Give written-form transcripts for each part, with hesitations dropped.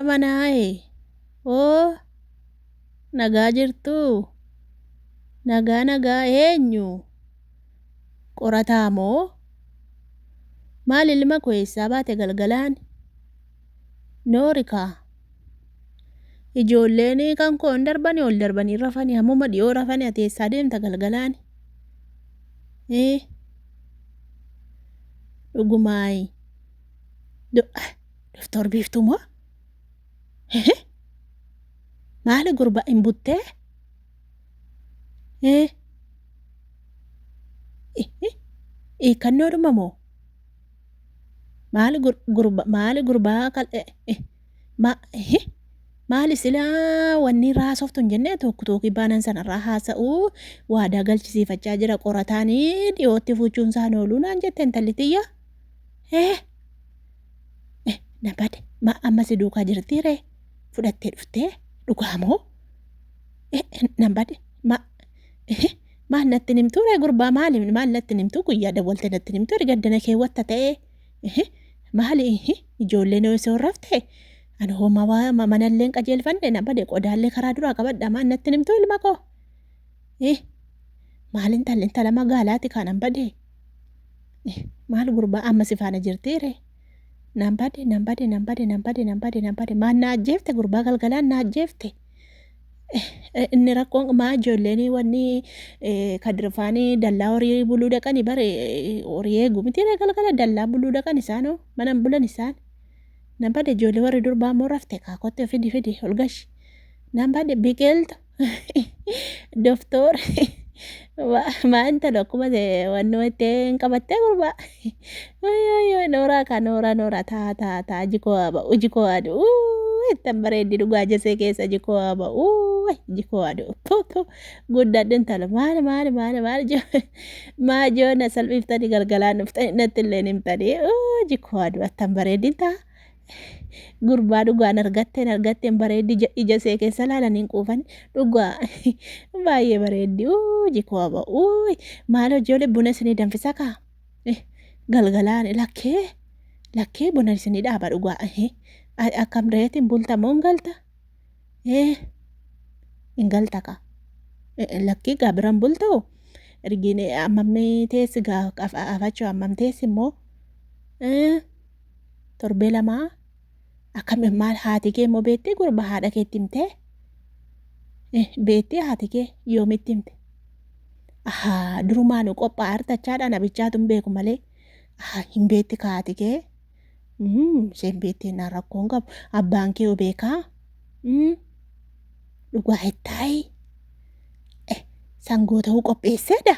Manaaye, oo nagaa jirtuu? Nagaa eenyu? Qorataa moo? Maal ilma koo eessaa baate galgalaan? Noorikaa? Ijoolleen kan koo hin darbanii ol darbanii rafanii hammuma dhiyoo rafanii ati eessaa deemta galgalaan? Dhugumaayi. Doktor Biiftuu moo? Maali gurbaa hin buttee? Hiikkannoodhuma moo? Maali gurbaa maali silaa wanni raasoftu hin jennee tokki baanan sanarraa haasa'uu waadaa galchisiifachaa jira qorataanii dhiyootti fuuchuun isaan ooluu naan jette intalli tiyya. Nabade amma si duukaa jirtiiree fudhattee dhuftee dhugaa moo? Nabade maal natti nimtuuree gurbaa maal natti nimtuu guyyaa dawwalte natti nimtuu ergaddana keewwatta ta'ee maali ijoolleen osoo raftee ani hooma manalleen qajeelfanne nabade qodaallee karaa duraa qabadha maal natti nimtuu ilma koo? Maal intala magaalaati kanan bade? Maal gurbaa amma si faana jirtiiree? Nambade maan na ajjeefte gurbaa galgalaan na ajjeefte. Inni rakkoon maa ijoolleen wanni kadirfaanii dallaa horii buluu dhaqanii bare horii eeguu miti galgala dallaa buluu dhaqan isaanoo mana bulan isaan. Nambade ijoollee warri durbaa moo rafte kaakotte fidi olgashi. Nambade biqiltu doktor maa intala akkuma wanni ittiin qabattee gurbaa. Nooraa kaa nooraa taa jikoo haadhu ittan bareeddi dhugaa jasee keessa jikoo haadhu jikoo haadhu guddadhu intala maali maa joona salphiftanii galgalaan dhuftanii natti illee himtanii jikoo haadhu attan bareeddin taa gurbaa dhugaan argatteen bareeddi ija see keessa laalanii quufan dhugaa baay'ee bareeddi jikoo haadhu maal ijoollee buna isinii danfisa kaa galgalaan lakkee buna isinii dhaaba dhugaa akkam reetiin bulta moo hin galta? Hin galta ka? Lakkii gaa biran bultoo? Ergiin ammamni teessi gaa afachuu ammam teessi immoo? Torbee lamaa? Akkam maal haati kee immoo beettee gurba haadha keetti himtee? Beettee haati kee yoomitti himte? Durumaanuu qophaa artachaadhaan abichaatu hin beeku malee hin beetti ka haati kee? Isheen beettee naan rakkoon qabu abbaan kee beekaa? Dhugaa ittaayi sangoota qopheesseedha.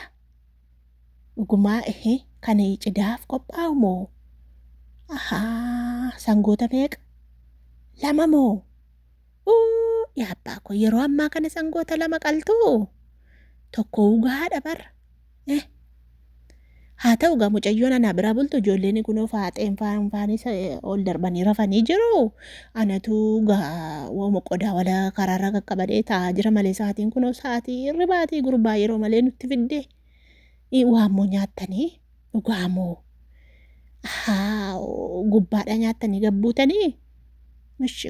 Dhugumaa kan cidaaf qophaa'u moo? Sangoota meeqa? 2 moo? Yaabbaa koo yeroo ammaa kana sangoota 2 qaltuu? Tokko ugaadha barra. Haa ta'u gaa mucayyoon anaa biraa bultu ijoolleen kunoo faaxeen faanis ol darbanii rafanii jiru. Anatu gaa wooma qodaa wala karaarra qaqqabadee taa'aa jira malee sa'aatiin kunoo sa'aatii irribaatii gurbaa yeroo malee nutti fidde. Waammoo nyaattanii dhugaamoo? Gubbaadha nyaattanii gabbuutanii?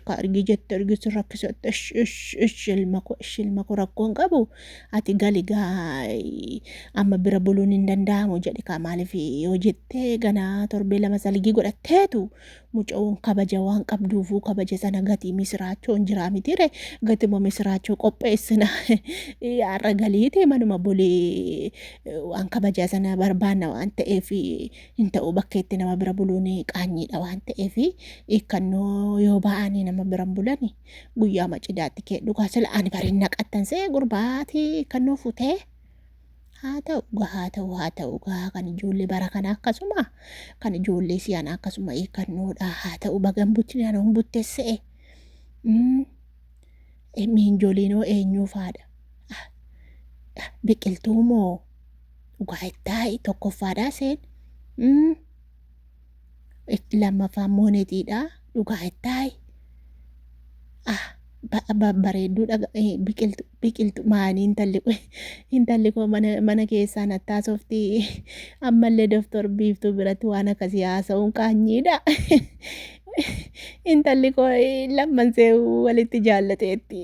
Ka argi jette argisu rakkisatte ilma koo rakkoon qabu ati gali gaa amma bira buluun hin danda'amu jedhe kaa maaliif yoo jettee ganaa torbee 2 salgii godhatteetu muca'uun kabaja waan qabduufuu kabaja sana gatii misiraachoo hin jiraa mitire gatimoo misiraachoo qopheessina har'a galiiti manuma bulee waan kabaja sana barbaanna waan ta'eef hin ta'u bakkeetti nama bira buluun qaanyiidha waan ta'eef ikkannoo yoo ba'anii nama biran bulani guyyaa macidaatti kee dhugaa sila ani bariin naqattan see gurbaatii kannoo futee haa ta'u kan ijoollee bara kana akkasuma kan ijoollee siyaana akkasuma kannoodha haa ta'u bagan buttini ana hin butteessee miinjoliinoo eenyuu faadha biqiltuu moo dhugaa ittaayi tokkoffaadhaa seen lammaffaan mooneetiidha dhugaa ittaayi bareedduudha biqiltu maanii intalli koo mana keessaa nattaasofti ammallee doktor Biiftuu biratti waan akkasii haasa'uun qaanyiidha. intalli koo lamman see walitti jaallateetti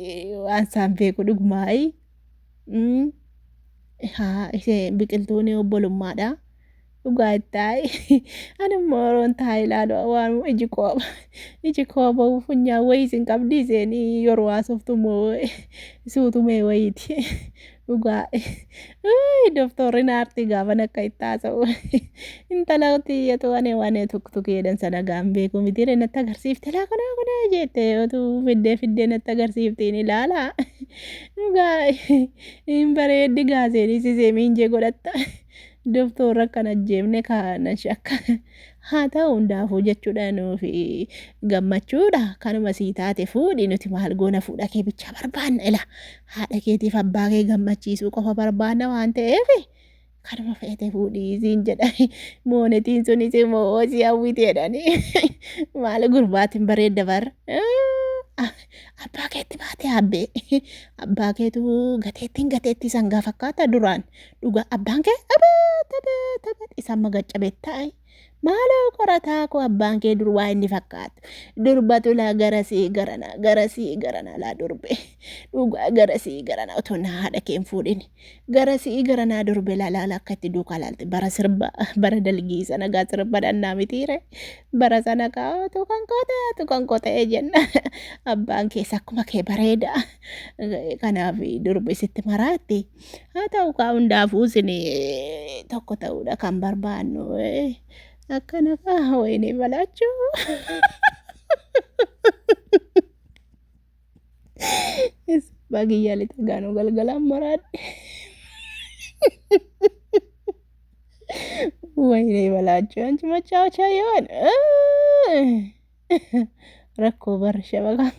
waan isaan beeku dhugumaayi. Haa ishee biqiltuun obbolummaadha. Dhugaa itti ani immoo yeroon taa'ee ilaalu waan iji koo ba'u funyaan wayii sin qabdi isheen yeroo haasoftu immoo suutumee wayiiti. Dhugaa doktorri naartii gaafa akka itti haasa'u intala xiyyatu waan tuktukeedhan sana gaan beeku miti natti agarsiifte laa kana jette yoo fiddee natti agarsiiftiin ilaala. Dhugaa hin bareeddi gaaseenis isee miinjee godhatta. Doktorra akkana ajjeefne kana shakka haa ta'u hundaafuu jechuudha nuufi gammachuudha kanuma sii taate fuudhi nuti maal goona fuudha kee bicha barbaanna ila haadha keetiif abbaa kee gammachiisuu qofa barbaanna waan ta'eef kanuma feete fuudhii siin jedha moonetiin sunis immoo si hawwiteedhani maal gurbaatiin bareedda bar abbaa keetti baate abbee abbaa keetu gateetti sangaa fakkaata duraan dhuga abbaan kee abee isaan magaccabeettaa'e maaloo qorataa koo abbaan kee dur waa inni fakkaatu durbatu laa garasii garanaa laa durbe dhuga garasii garanaa otoo na haadha kee hin fuudhin garasii garanaa durbe laa akka itti duukaa laalte bara dalgii sana gaa sirba dhannaa mitiire bara sana kaa'atu kan kotee jenna abbaan keessa akkuma kee bareeda kanaaf durbe sitti maraatti haa ta'u kaa hundaafuu isin tokko ta'uudha kan barbaannu akkana kaa wayinii balaachuu bagiyyaa lixa gaanuu galgalaan maraadhe wayinii balaachuu anchi machaa chaayyoon rakkoo barra shabakaan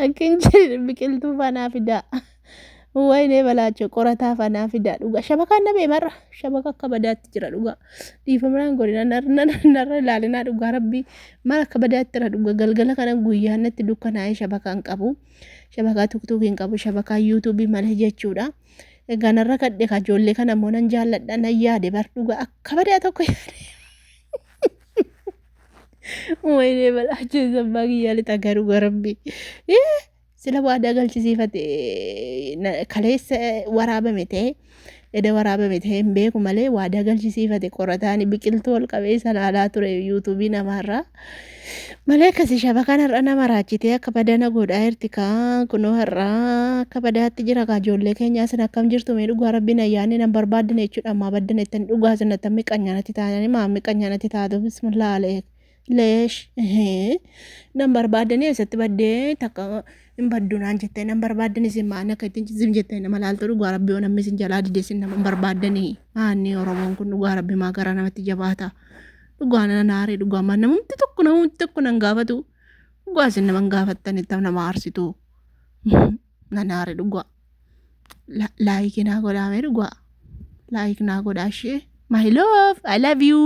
akkin jedhe biqiltuu fanaa fidaa wayinii balaachuu qorataa fanaa fidaa dhuga shabakaan nabee marra shabaka akka badaatti jira dhuga dhiifamaan godina narra ilaalinaa dhugaa rabbii maal akka badaatti jira dhuga galgala kana guyyaa natti dukkanaa'ee shabakaan qabu shabakaa tuktukiin qabu shabakaa yuutuubii malee jechuudha. Egaa narra kadhe kajoollee kana immoo nan jaalladha nan yaade bar dhuga akka badaa tokko yaade. Wayinii balaachuu sabbaa kiyyaa lixa garuu garabbii. Sila waadaa galchisiifate kaleessa waraabame ta'e eda waraabame ta'e hin beeku malee waadaa galchisiifate qorataan biqiltuu ol qabeessa laalaa ture yuutuubii namaarraa malee akkasii shabakaan har'a nama raachitee akka badana godhaa jirti kaa kunoo har'aa akka badaatti jira kaa ijoollee keenyaa sin akkam jirtu mee dhugaa rabbiin ayyaanni nan barbaaddan jechuudha ammaa baddan ittiin dhugaa sinatti miqqanyaanatti taa'anii maammi qanyaanatti taatu bismillaa leesh nan barbaadanii eessatti baddee takka hin baddunaan jettee nan barbaadanii isin maan akka ittiin zim jettee nama laaltu dhugaa rabbii yoo namni isin jalaa dideessin nama barbaadanii maanni oromoon kun dhugaa rabbii maa gara namatti jabaata dhugaa nanaaree dhugaa maan namumti tokko nan gaafatu dhugaa isin nama gaafattanitti nama aarsitu nanaaree dhugaa laayikii naa godhaame dhugaa laayik naa godhaa ishee my love I love you.